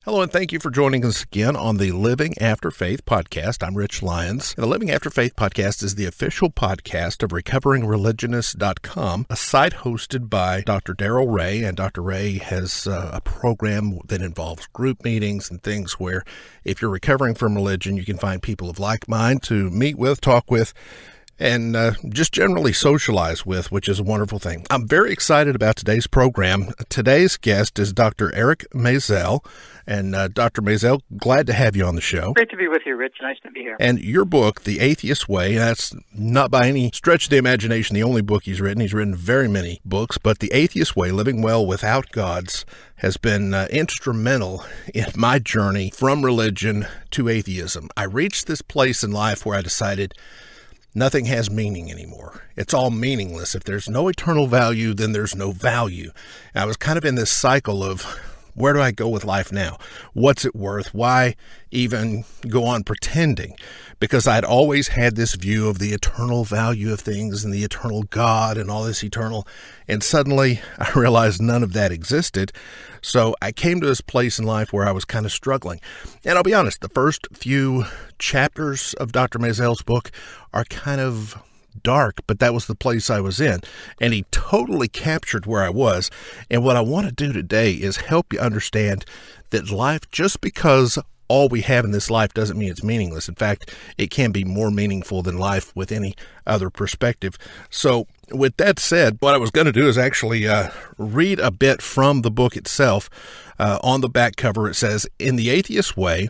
Hello, and thank you for joining us again on the Living After Faith podcast. I'm Rich Lyons. And the Living After Faith podcast is the official podcast of recoveringreligionist.com, a site hosted by Dr. Darrell Ray. And Dr. Ray has a program that involves group meetings and things where if you're recovering from religion, you can find people of like mind to meet with, talk with, and just generally socialize with, which is a wonderful thing. I'm very excited about today's program. Today's guest is Dr. Eric Maisel. And Dr. Maisel, glad to have you on the show. Great to be with you, Rich. Nice to be here. And your book, The Atheist Way, that's not by any stretch of the imagination the only book he's written. He's written very many books, but The Atheist Way, Living Well Without Gods, has been instrumental in my journey from religion to atheism. I reached this place in life where I decided nothing has meaning anymore. It's all meaningless. If there's no eternal value, then there's no value. And I was kind of in this cycle of, where do I go with life now? What's it worth? Why even go on pretending? Because I'd always had this view of the eternal value of things and the eternal God and all this eternal. And suddenly I realized none of that existed. So I came to this place in life where I was kind of struggling. And I'll be honest, the first few chapters of Dr. Maisel's book are kind of dark, but that was the place I was in. And he totally captured where I was. And what I want to do today is help you understand that life, just because all we have in this life doesn't mean it's meaningless. In fact, it can be more meaningful than life with any other perspective. So with that said, what I was going to do is actually read a bit from the book itself. On the back cover, it says, "In the Atheist Way,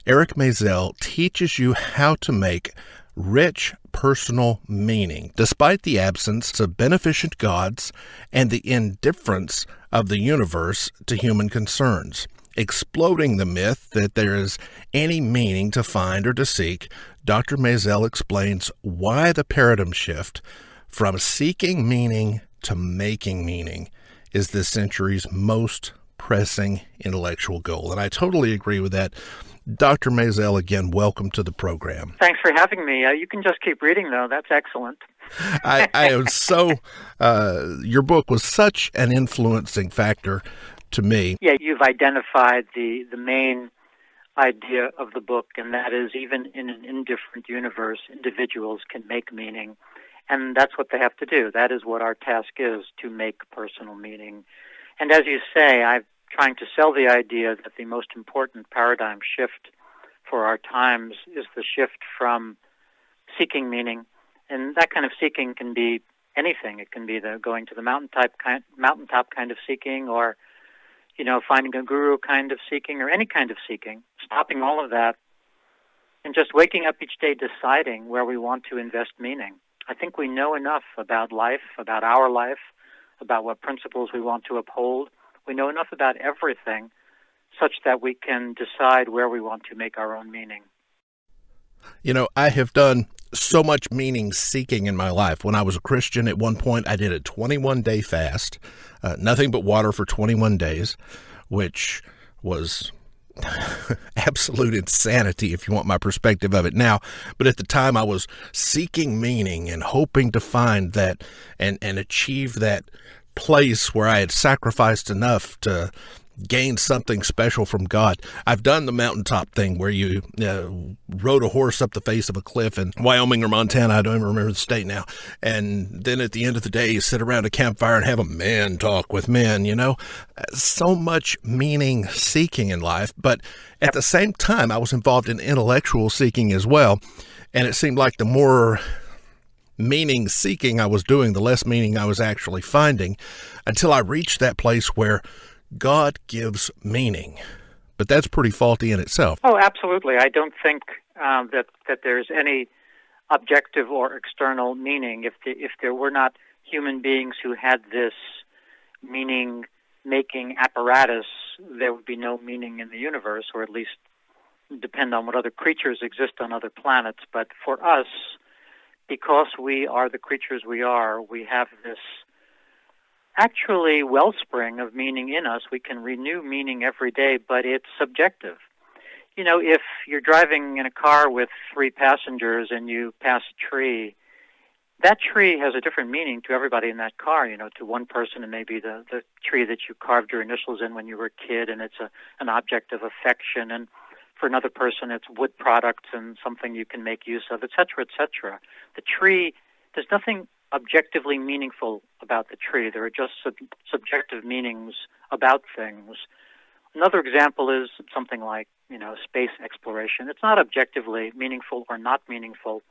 Eric Maisel teaches you how to make rich personal meaning, despite the absence of beneficent gods and the indifference of the universe to human concerns. Exploding the myth that there is any meaning to find or to seek, Dr. Maisel explains why the paradigm shift from seeking meaning to making meaning is this century's most pressing intellectual goal." And I totally agree with that. Dr. Maisel, again, welcome to the program. Thanks for having me. You can just keep reading, though. That's excellent. I am so, your book was such an influencing factor to me. Yeah, you've identified the main idea of the book, and that is even in an indifferent universe, individuals can make meaning, and that's what they have to do. That is what our task is, to make personal meaning. And as you say, I'm trying to sell the idea that the most important paradigm shift for our times is the shift from seeking meaning, and that kind of seeking can be anything. It can be the going to the mountaintop kind of seeking, or finding a guru kind of seeking, or any kind of seeking, stopping all of that and just waking up each day deciding where we want to invest meaning. I think we know enough about life, about our life, about what principles we want to uphold. We know enough about everything such that we can decide where we want to make our own meaning. I have done so much meaning seeking in my life. When I was a Christian, at one point, I did a 21-day fast, nothing but water for 21 days, which was absolute insanity if you want my perspective of it now. But at the time, I was seeking meaning and hoping to find that and achieve that place where I had sacrificed enough to gain something special from God. I've done the mountaintop thing where you rode a horse up the face of a cliff in Wyoming or Montana. I don't even remember the state now. And then at the end of the day, you sit around a campfire and have a man talk with men, So much meaning seeking in life. But at the same time, I was involved in intellectual seeking as well. And it seemed like the more meaning seeking I was doing, the less meaning I was actually finding, until I reached that place where God gives meaning. But that's pretty faulty in itself. Oh, absolutely. I don't think that there's any objective or external meaning. If there were not human beings who had this meaning-making apparatus, there would be no meaning in the universe, or at least depend on what other creatures exist on other planets. But for us, because we are the creatures we are, we have this actually wellspring of meaning in us. We can renew meaning every day, but it's subjective. If you're driving in a car with 3 passengers and you pass a tree, that tree has a different meaning to everybody in that car. To one person it may be the tree that you carved your initials in when you were a kid, and it's an object of affection. And for another person it's wood products and something you can make use of, et cetera, et cetera. The tree, there's nothing objectively meaningful about the tree. There are just subjective meanings about things. Another example is something like, space exploration. It's not objectively meaningful or not meaningful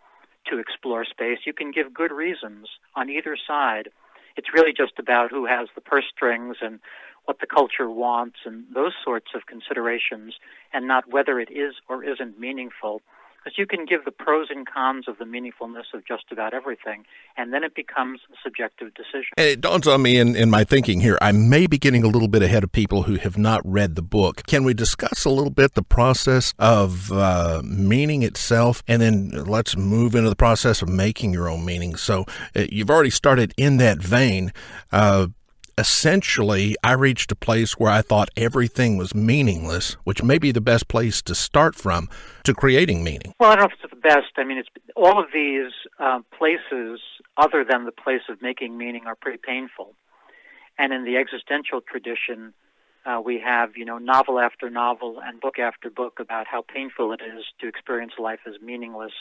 to explore space. You can give good reasons on either side. It's really just about who has the purse strings and what the culture wants and those sorts of considerations, and not whether it is or isn't meaningful. Because you can give the pros and cons of the meaningfulness of just about everything, and then it becomes a subjective decision. And it dawns on me in my thinking here, I may be getting a little bit ahead of people who have not read the book. Can we discuss a little bit the process of meaning itself, and then let's move into the process of making your own meaning? So you've already started in that vein. Essentially, I reached a place where I thought everything was meaningless, which may be the best place to start from to creating meaning. Well, I don't know if it's the best. It's all of these places, other than the place of making meaning, are pretty painful. And in the existential tradition, we have, novel after novel and book after book about how painful it is to experience life as meaningless.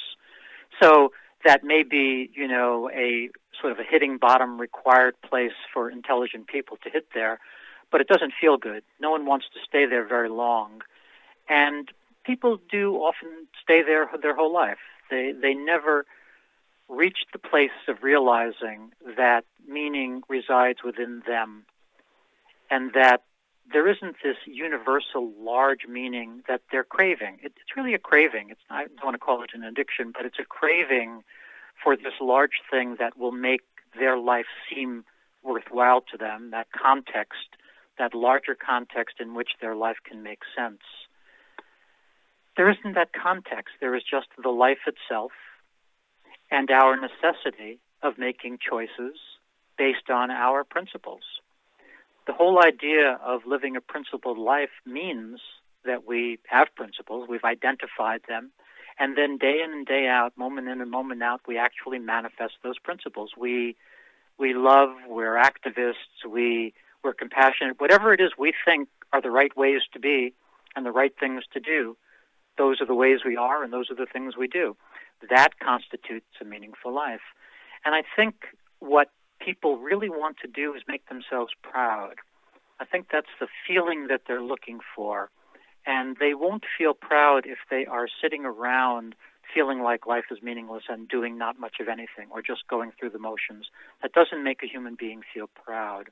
So that may be, a sort of a hitting bottom required place for intelligent people to hit there, but it doesn't feel good. No one wants to stay there very long. And people do often stay there their whole life. They never reach the place of realizing that meaning resides within them, and that there isn't this universal large meaning that they're craving. It's really a craving. I don't want to call it an addiction, but it's a craving for this large thing that will make their life seem worthwhile to them, that context, that larger context in which their life can make sense. There isn't that context. There is just the life itself and our necessity of making choices based on our principles. The whole idea of living a principled life means that we have principles, we've identified them, and then day in and day out, moment in and moment out, we actually manifest those principles. We love, we're activists, we're compassionate. Whatever it is we think are the right ways to be and the right things to do, those are the ways we are and those are the things we do. That constitutes a meaningful life. And I think what people really want to do is make themselves proud. I think that's the feeling that they're looking for. And they won't feel proud if they are sitting around feeling like life is meaningless and doing not much of anything or just going through the motions. That doesn't make a human being feel proud.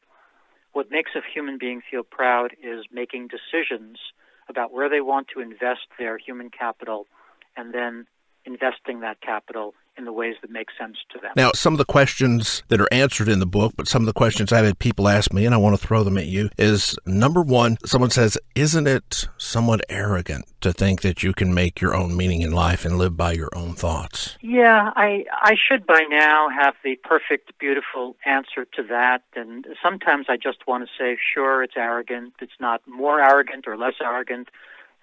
What makes a human being feel proud is making decisions about where they want to invest their human capital and then investing that capital in the ways that make sense to them. Now, some of the questions that are answered in the book, but some of the questions I've had people ask me, and I want to throw them at you, is number one, someone says, isn't it somewhat arrogant to think that you can make your own meaning in life and live by your own thoughts? Yeah, I should by now have the perfect, beautiful answer to that. And sometimes I just want to say, sure, it's arrogant. It's not more arrogant or less arrogant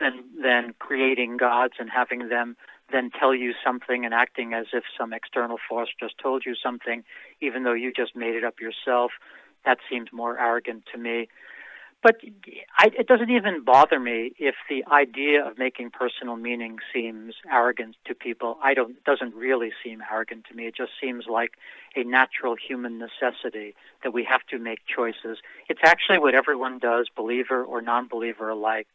than creating gods and having them then tell you something and acting as if some external force just told you something, even though you just made it up yourself. That seems more arrogant to me. But it doesn't even bother me if the idea of making personal meaning seems arrogant to people. It doesn't really seem arrogant to me. It just seems like a natural human necessity that we have to make choices. It's actually what everyone does, believer or non-believer alike.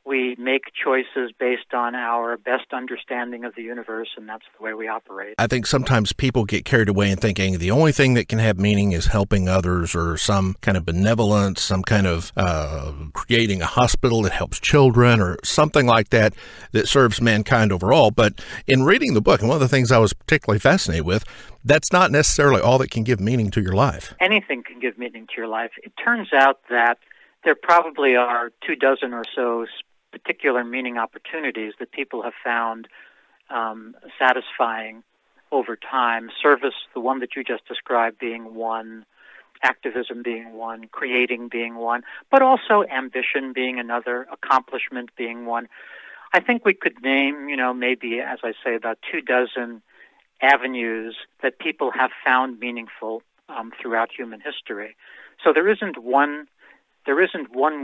We make choices based on our best understanding of the universe, and that's the way we operate. I think sometimes people get carried away in thinking the only thing that can have meaning is helping others or some kind of benevolence, some kind of creating a hospital that helps children or something like that that serves mankind overall. But in reading the book, and one of the things I was particularly fascinated with, that's not necessarily all that can give meaning to your life. Anything can give meaning to your life. It turns out that there probably are 24 or so particular meaning opportunities that people have found satisfying over time. Service, the one that you just described, being one, activism being one, creating being one, but also ambition being another, accomplishment being one. I think we could name, maybe, as I say, about 24 avenues that people have found meaningful throughout human history. So there isn't one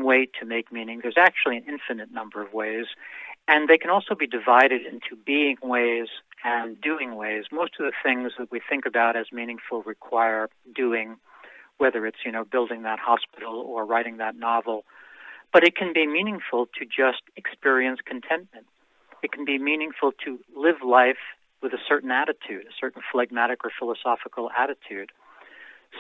way to make meaning. There's actually an infinite number of ways, and they can also be divided into being ways and doing ways. Most of the things that we think about as meaningful require doing, whether it's, building that hospital or writing that novel. But it can be meaningful to just experience contentment. It can be meaningful to live life with a certain attitude, a certain phlegmatic or philosophical attitude.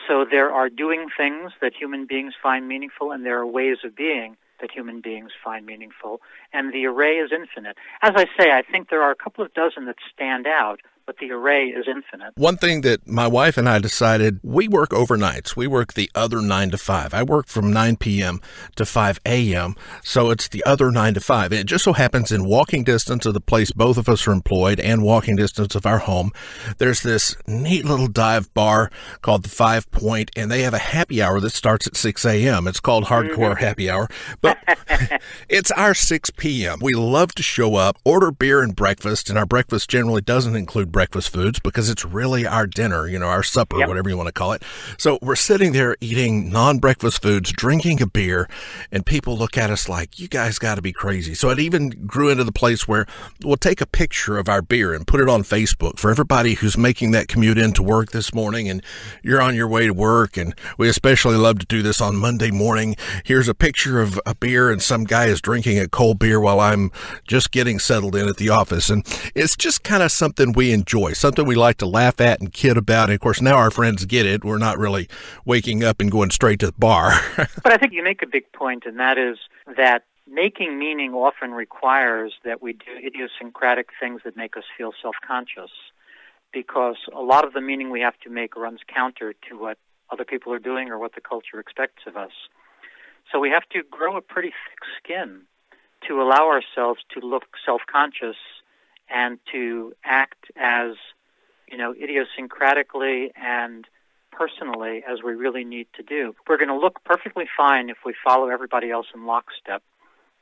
So there are doing things that human beings find meaningful, and there are ways of being that human beings find meaningful, and the array is infinite. As I say, I think there are a couple of dozen that stand out, but the array is infinite. One thing that my wife and I decided, we work overnights. We work the other 9 to 5. I work from 9 p.m. to 5 a.m., so it's the other 9 to 5. It just so happens in walking distance of the place both of us are employed and walking distance of our home, there's this neat little dive bar called the 5 Point, and they have a happy hour that starts at 6 a.m. It's called Hardcore Happy Hour, but it's our 6 p.m. We love to show up, order beer and breakfast, and our breakfast generally doesn't include breakfast foods because it's really our dinner, our supper, whatever you want to call it. So we're sitting there eating non-breakfast foods, drinking a beer, and people look at us like, you guys got to be crazy. So it even grew into the place where we'll take a picture of our beer and put it on Facebook for everybody who's making that commute into work this morning, and you're on your way to work, and we especially love to do this on Monday morning. Here's a picture of a beer, and some guy is drinking a cold beer while I'm just getting settled in at the office. And it's just kind of something we enjoy, something we like to laugh at and kid about. And of course, now our friends get it. We're not really waking up and going straight to the bar. But I think you make a big point, and that is that making meaning often requires that we do idiosyncratic things that make us feel self-conscious, because a lot of the meaning we have to make runs counter to what other people are doing or what the culture expects of us. So we have to grow a pretty thick skin to allow ourselves to look self-conscious and to act as, idiosyncratically and personally as we really need to do. We're going to look perfectly fine if we follow everybody else in lockstep.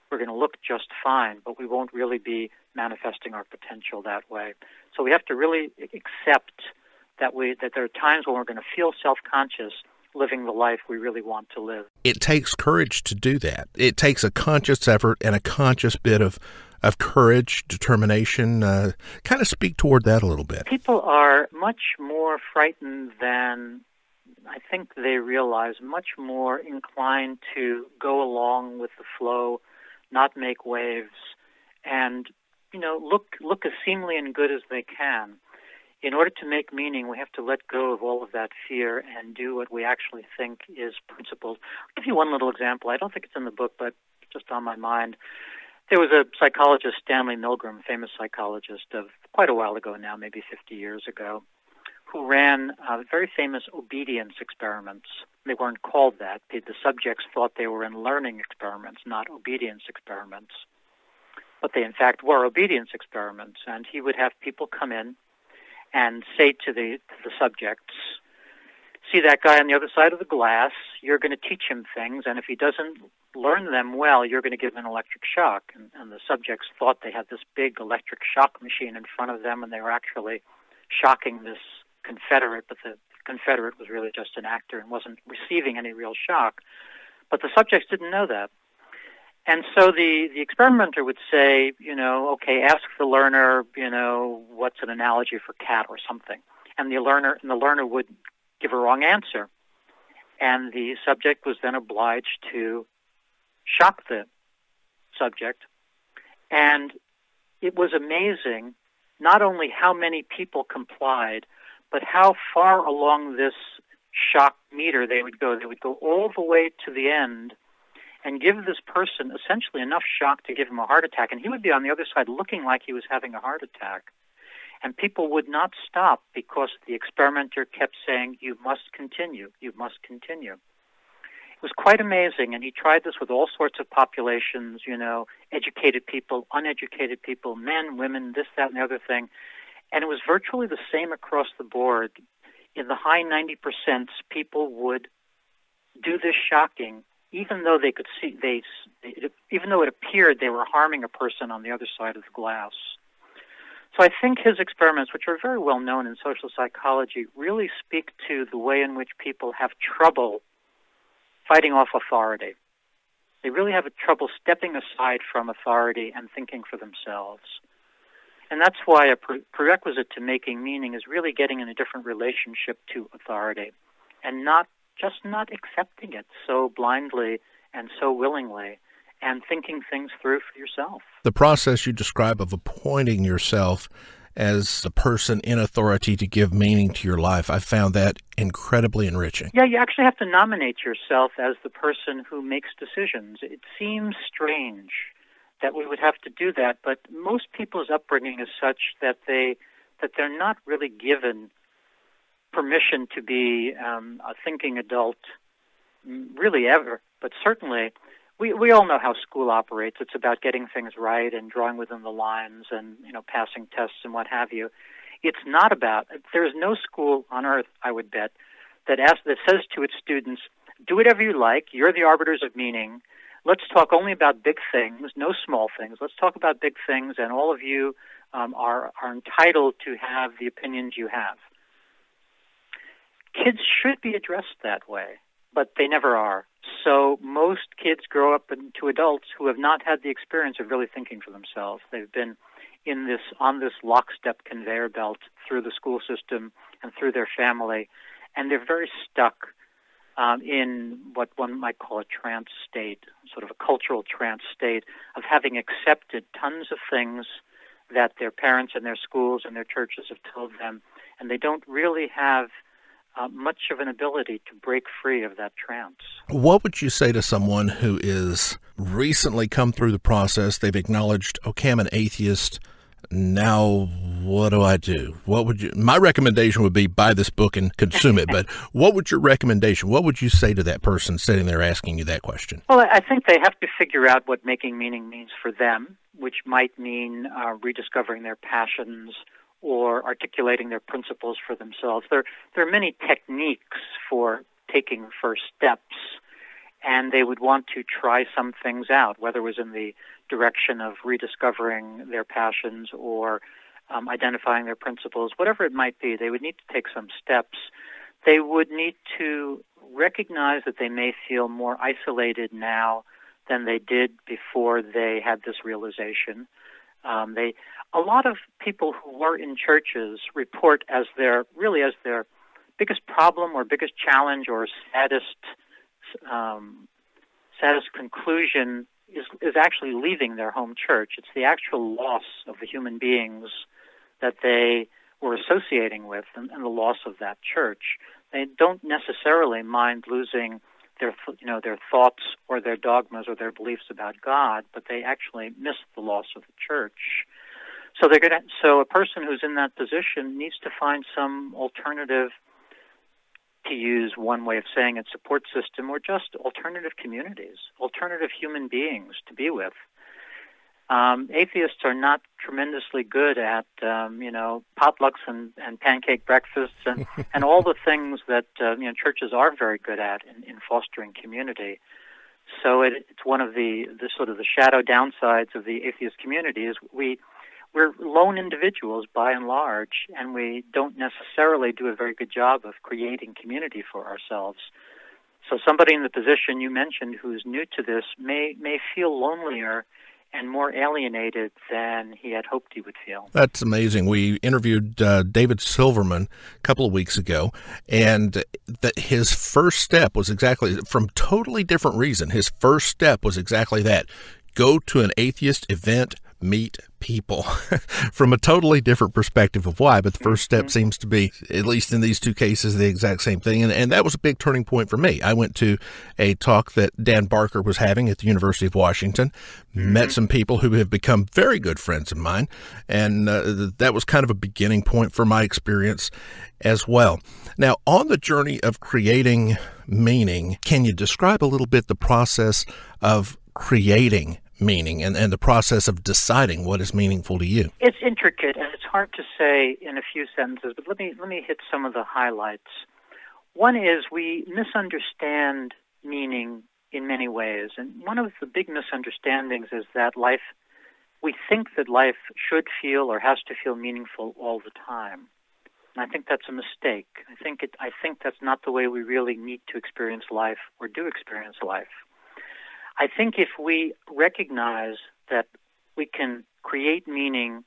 We're going to look just fine, but we won't really be manifesting our potential that way. So we have to really accept that there are times when we're going to feel self-conscious living the life we really want to live. It takes courage to do that. It takes a conscious effort and a conscious bit of courage, determination. Kind of speak toward that a little bit. People are much more frightened than I think they realize, much more inclined to go along with the flow, not make waves, and look as seemly and good as they can. In order to make meaning, we have to let go of all of that fear and do what we actually think is principled. I'll give you one little example. I don't think it's in the book, but just on my mind. There was a psychologist, Stanley Milgram, famous psychologist of quite a while ago now, maybe 50 years ago, who ran very famous obedience experiments. They weren't called that. The subjects thought they were in learning experiments, not obedience experiments. But they, in fact, were obedience experiments. And he would have people come in and say to the subjects, see that guy on the other side of the glass, you're going to teach him things, and if he doesn't learn them well, you're going to give him an electric shock. And the subjects thought they had this big electric shock machine in front of them, and they were actually shocking this Confederate, but the Confederate was really just an actor and wasn't receiving any real shock. But the subjects didn't know that. And so the experimenter would say, okay, ask the learner, what's an analogy for cat or something. And the learner would give a wrong answer. And the subject was then obliged to shock the subject. And it was amazing not only how many people complied, but how far along this shock meter they would go. They would go all the way to the end and give this person essentially enough shock to give him a heart attack. And he would be on the other side looking like he was having a heart attack. And people would not stop because the experimenter kept saying, you must continue, you must continue. It was quite amazing, and he tried this with all sorts of populations, educated people, uneducated people, men, women, this, that, and the other thing. And it was virtually the same across the board. In the high 90%, people would do this shocking, even though they could see, even though it appeared they were harming a person on the other side of the glass. So I think his experiments, which are very well known in social psychology, really speak to the way in which people have trouble fighting off authority. They really have trouble stepping aside from authority and thinking for themselves. And that's why a prerequisite to making meaning is really getting in a different relationship to authority and not accepting it so blindly and so willingly, and thinking things through for yourself. The process you describe of appointing yourself as a person in authority to give meaning to your life, I found that incredibly enriching. Yeah, you actually have to nominate yourself as the person who makes decisions. It seems strange that we would have to do that, but most people's upbringing is such that they're not really given permission to be a thinking adult, really ever, but certainly we all know how school operates. It's about getting things right and drawing within the lines and, passing tests and what have you. It's not about, there is no school on earth, I would bet, that says to its students, do whatever you like, you're the arbiters of meaning, let's talk only about big things, no small things, let's talk about big things, and all of you are entitled to have the opinions you have. Kids should be addressed that way, but they never are. So most kids grow up into adults who have not had the experience of really thinking for themselves. They've been on this lockstep conveyor belt through the school system and through their family, and they're very stuck in what one might call a trance state, sort of a cultural trance state of having accepted tons of things that their parents and their schools and their churches have told them, and they don't really have much of an ability to break free of that trance. What would you say to someone who is recently come through the process? They've acknowledged, okay, I'm an atheist. Now, what do I do? My recommendation would be buy this book and consume it. But what would your recommendation? What would you say to that person sitting there asking you that question? Well, I think they have to figure out what making meaning means for them, which might mean rediscovering their passions or articulating their principles for themselves. There are many techniques for taking first steps, and they would want to try some things out, whether it was in the direction of rediscovering their passions or identifying their principles, whatever it might be. They would need to take some steps. They would need to recognize that they may feel more isolated now than they did before they had this realization. A lot of people who were in churches report as their biggest problem or biggest challenge or saddest conclusion is actually leaving their home church. It's the actual loss of the human beings that they were associating with and the loss of that church. They don't necessarily mind losing their thoughts or their dogmas or their beliefs about God, but they actually miss the loss of the church. So a person who's in that position needs to find some alternative, to use one way of saying it, support system, or just alternative communities, alternative human beings to be with. Atheists are not tremendously good at, potlucks and pancake breakfasts and all the things that churches are very good at in fostering community. So it's one of the sort of the shadow downsides of the atheist community is we're lone individuals by and large, and we don't necessarily do a very good job of creating community for ourselves. So somebody in the position you mentioned who's new to this may feel lonelier and more alienated than he had hoped he would feel. That's amazing. We interviewed David Silverman a couple of weeks ago, and his first step was exactly, from totally different reason, his first step was exactly that. Go to an atheist event, meet people from a totally different perspective of why, but the first step seems to be, at least in these two cases, the exact same thing. And that was a big turning point for me. I went to a talk that Dan Barker was having at the University of Washington, met some people who have become very good friends of mine, and that was kind of a beginning point for my experience as well. Now, on the journey of creating meaning, can you describe a little bit the process of creating meaning and the process of deciding what is meaningful to you? It's intricate and it's hard to say in a few sentences, but let me hit some of the highlights. One is we misunderstand meaning in many ways, and one of the big misunderstandings is that life we think that life should feel or has to feel meaningful all the time. And I think that's a mistake. I think that's not the way we really need to experience life or do experience life. I think if we recognize that we can create meaning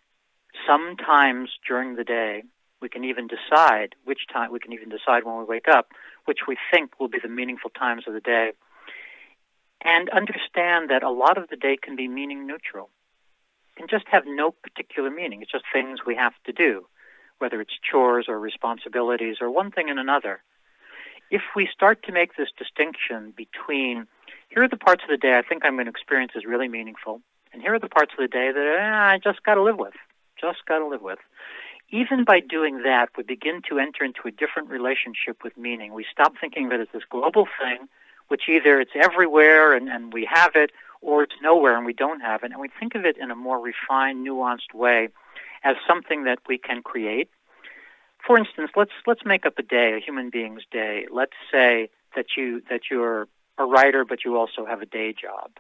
sometimes during the day, we can even decide which time, we can even decide when we wake up, which we think will be the meaningful times of the day, and understand that a lot of the day can be meaning neutral. It can just have no particular meaning. It's just things we have to do, whether it's chores or responsibilities or one thing and another. If we start to make this distinction between, here are the parts of the day I think I'm going to experience as really meaningful, and here are the parts of the day that I just got to live with. Even by doing that, we begin to enter into a different relationship with meaning. We stop thinking that it's this global thing, which either it's everywhere and we have it, or it's nowhere and we don't have it. And we think of it in a more refined, nuanced way as something that we can create. For instance, let's make up a day, a human being's day. Let's say that you're a writer, but you also have a day job.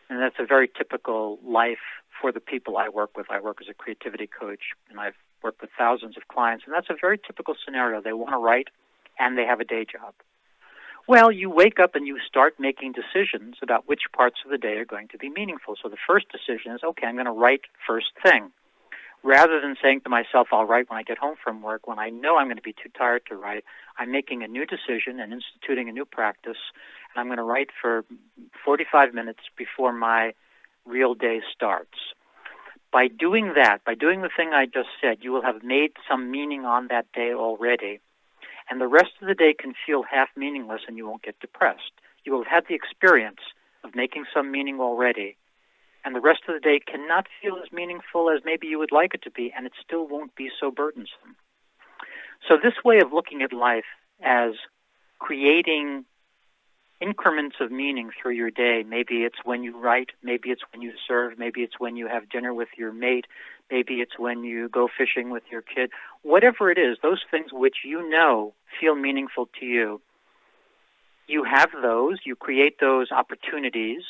And that's a very typical life for the people I work with. I work as a creativity coach, and I've worked with thousands of clients, and that's a very typical scenario. They want to write, and they have a day job. Well, you wake up and you start making decisions about which parts of the day are going to be meaningful. So the first decision is, okay, I'm going to write first thing. Rather than saying to myself, I'll write when I get home from work, when I know I'm going to be too tired to write, I'm making a new decision and instituting a new practice, and I'm going to write for 45 minutes before my real day starts. By doing that, by doing the thing I just said, you will have made some meaning on that day already, and the rest of the day can feel half meaningless and you won't get depressed. You will have had the experience of making some meaning already, and the rest of the day cannot feel as meaningful as maybe you would like it to be, and it still won't be so burdensome. So this way of looking at life as creating increments of meaning through your day, maybe it's when you write, maybe it's when you serve, maybe it's when you have dinner with your mate, maybe it's when you go fishing with your kid, whatever it is, those things which you know feel meaningful to you, you have those, you create those opportunities,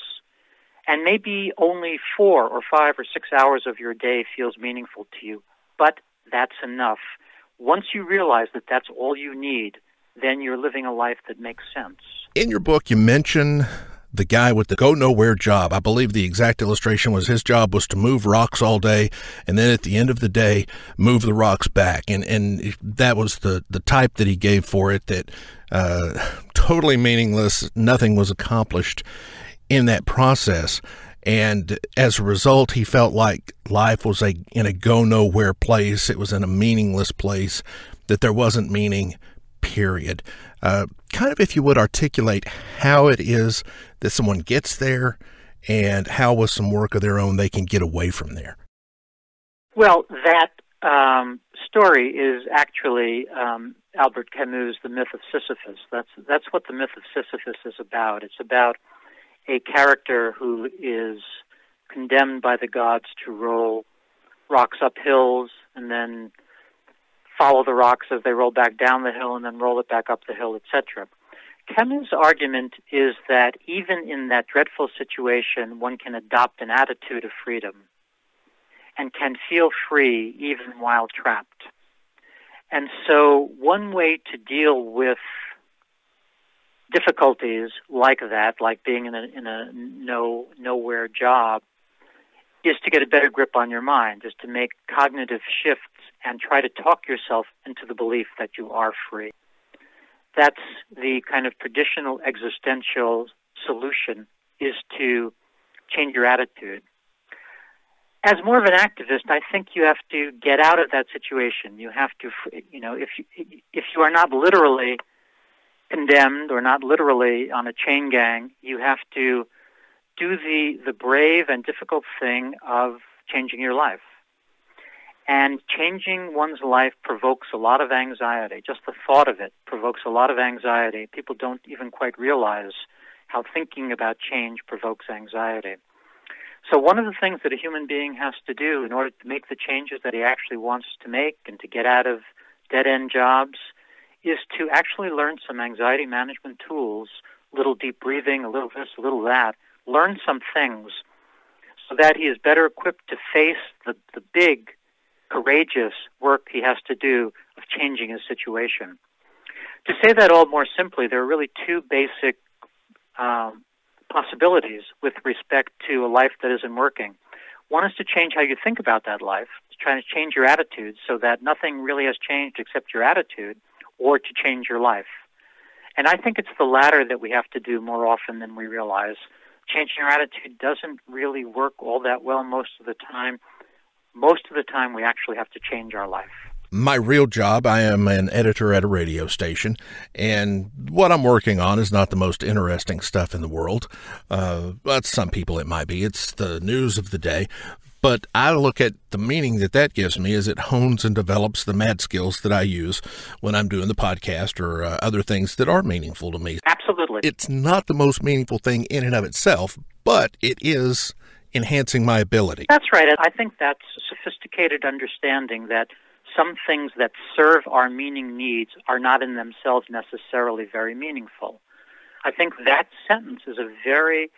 and maybe only 4 or 5 or 6 hours of your day feels meaningful to you, but that's enough. Once you realize that that's all you need, then you're living a life that makes sense. In your book, you mention the guy with the go-nowhere job. I believe the exact illustration was his job was to move rocks all day, and then at the end of the day, move the rocks back. And that was the type that he gave for it, that totally meaningless, nothing was accomplished in that process. And as a result, he felt like life was in a go-nowhere place. It was in a meaningless place, that there wasn't meaning, period. Kind of, if you would, articulate how it is that someone gets there and how with some work of their own they can get away from there. Well, that story is actually Albert Camus' The Myth of Sisyphus. That's what the myth of Sisyphus is about. It's about a character who is condemned by the gods to roll rocks up hills and then follow the rocks as they roll back down the hill and then roll it back up the hill, etc. Camus' argument is that even in that dreadful situation, one can adopt an attitude of freedom and can feel free even while trapped. And so one way to deal with difficulties like that, like being in a nowhere job, is to get a better grip on your mind, is to make cognitive shifts and try to talk yourself into the belief that you are free. That's the kind of traditional existential solution, is to change your attitude. As more of an activist, I think you have to get out of that situation. You have to, if you are not literally condemned or not literally on a chain gang, you have to do the brave and difficult thing of changing your life. And changing one's life provokes a lot of anxiety. Just the thought of it provokes a lot of anxiety. People don't even quite realize how thinking about change provokes anxiety. So one of the things that a human being has to do in order to make the changes that he actually wants to make and to get out of dead-end jobs is to actually learn some anxiety management tools, a little deep breathing, a little this, a little that, learn some things so that he is better equipped to face the big, courageous work he has to do of changing his situation. To say that all more simply, there are really two basic possibilities with respect to a life that isn't working. One is to change how you think about that life, to try to change your attitude so that nothing really has changed except your attitude, or to change your life. And I think it's the latter that we have to do more often than we realize. Changing our attitude doesn't really work all that well most of the time. Most of the time, we actually have to change our life. My real job, I am an editor at a radio station, and what I'm working on is not the most interesting stuff in the world. But some people it might be. It's the news of the day. But I look at the meaning that gives me as it hones and develops the mad skills that I use when I'm doing the podcast or other things that are meaningful to me. Absolutely. It's not the most meaningful thing in and of itself, but it is enhancing my ability. That's right. I think that's a sophisticated understanding that some things that serve our meaning needs are not in themselves necessarily very meaningful. I think that sentence is a very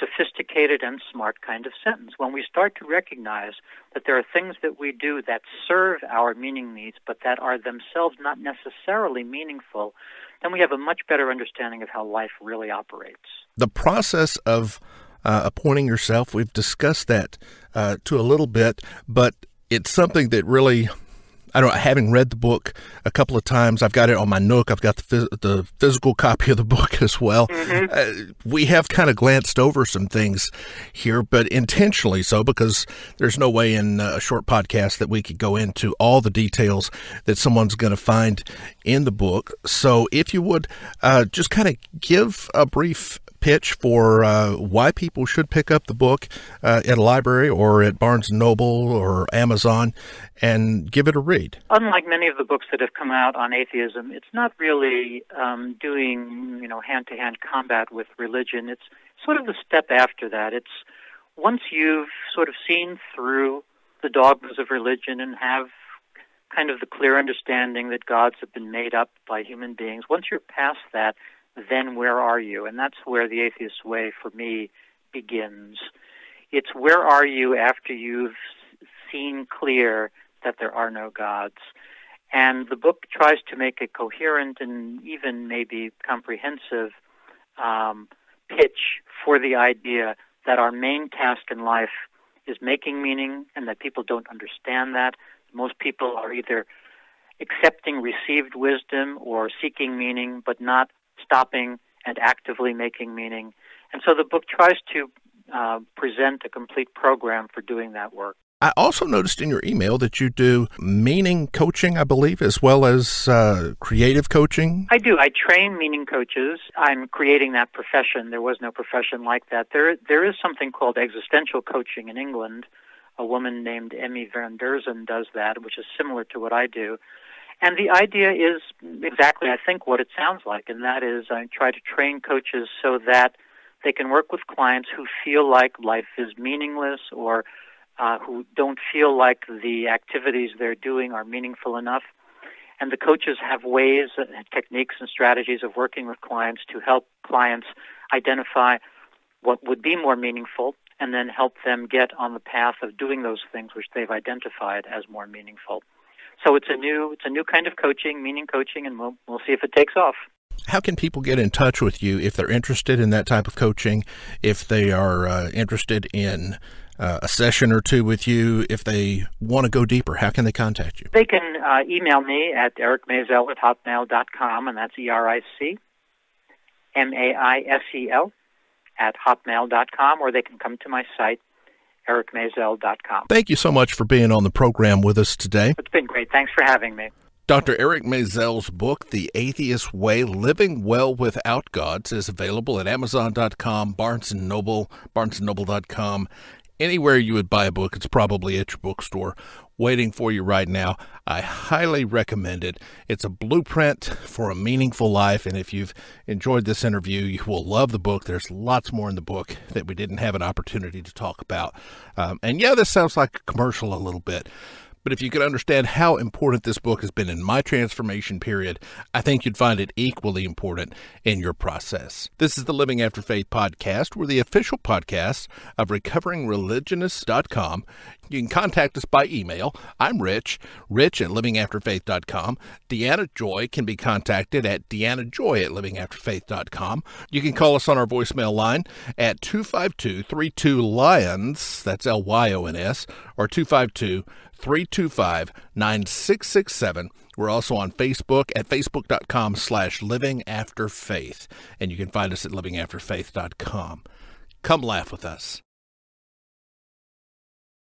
sophisticated and smart kind of sentence. When we start to recognize that there are things that we do that serve our meaning needs, but that are themselves not necessarily meaningful, then we have a much better understanding of how life really operates. The process of appointing yourself, we've discussed that to a little bit, but it's something that really, having read the book a couple of times, I've got it on my Nook. I've got the physical copy of the book as well. Mm-hmm. We have kind of glanced over some things here, but intentionally so, because there's no way in a short podcast that we could go into all the details that someone's going to find in the book. So if you would just kind of give a brief pitch for why people should pick up the book at a library or at Barnes & Noble or Amazon and give it a read. Unlike many of the books that have come out on atheism, it's not really doing hand-to-hand combat with religion. It's sort of the step after that. It's once you've sort of seen through the dogmas of religion and have kind of the clear understanding that gods have been made up by human beings, once you're past that, then where are you? And that's where the Atheist Way, for me, begins. It's where are you after you've seen clear that there are no gods? And the book tries to make a coherent and even maybe comprehensive pitch for the idea that our main task in life is making meaning, and that people don't understand that. Most people are either accepting received wisdom or seeking meaning, but not stopping and actively making meaning. And so the book tries to present a complete program for doing that work. I also noticed in your email that you do meaning coaching, I believe, as well as creative coaching. I do. I train meaning coaches. I'm creating that profession. There was no profession like that. There is something called existential coaching in England. A woman named Emmy van Derzen does that, which is similar to what I do. And the idea is exactly, I think, what it sounds like, and that is I try to train coaches so that they can work with clients who feel like life is meaningless or who don't feel like the activities they're doing are meaningful enough. And the coaches have ways, techniques, and strategies of working with clients to help clients identify what would be more meaningful and then help them get on the path of doing those things which they've identified as more meaningful. So it's a new kind of coaching, meaning coaching, and we'll see if it takes off. How can people get in touch with you if they're interested in that type of coaching, if they are interested in a session or two with you, if they want to go deeper? How can they contact you? They can email me at ericmaisel@hotmail.com, and that's EricMaisel @hotmail.com, or they can come to my site, ericmaisel.com. Thank you so much for being on the program with us today. It's been great. Thanks for having me. Dr. Eric Maisel's book, The Atheist Way, Living Well Without Gods, is available at Amazon.com, Barnes & Noble, BarnesandNoble.com. Anywhere you would buy a book, it's probably at your bookstore waiting for you right now. I highly recommend it. It's a blueprint for a meaningful life, and if you've enjoyed this interview, you will love the book. There's lots more in the book that we didn't have an opportunity to talk about. And yeah, this sounds like a commercial a little bit, But if you could understand how important this book has been in my transformation period, I think you'd find it equally important in your process. This is the Living After Faith podcast. We're the official podcast of recoveringreligionist.com. You can contact us by email. I'm Rich at livingafterfaith.com. Deanna Joy can be contacted at deannajoy@livingafterfaith.com. You can call us on our voicemail line at 252-32-LIONS, that's LYONS, or 252-325-9667. We're also on Facebook at facebook.com/livingafterfaith, and you can find us at livingafterfaith.com. Come laugh with us.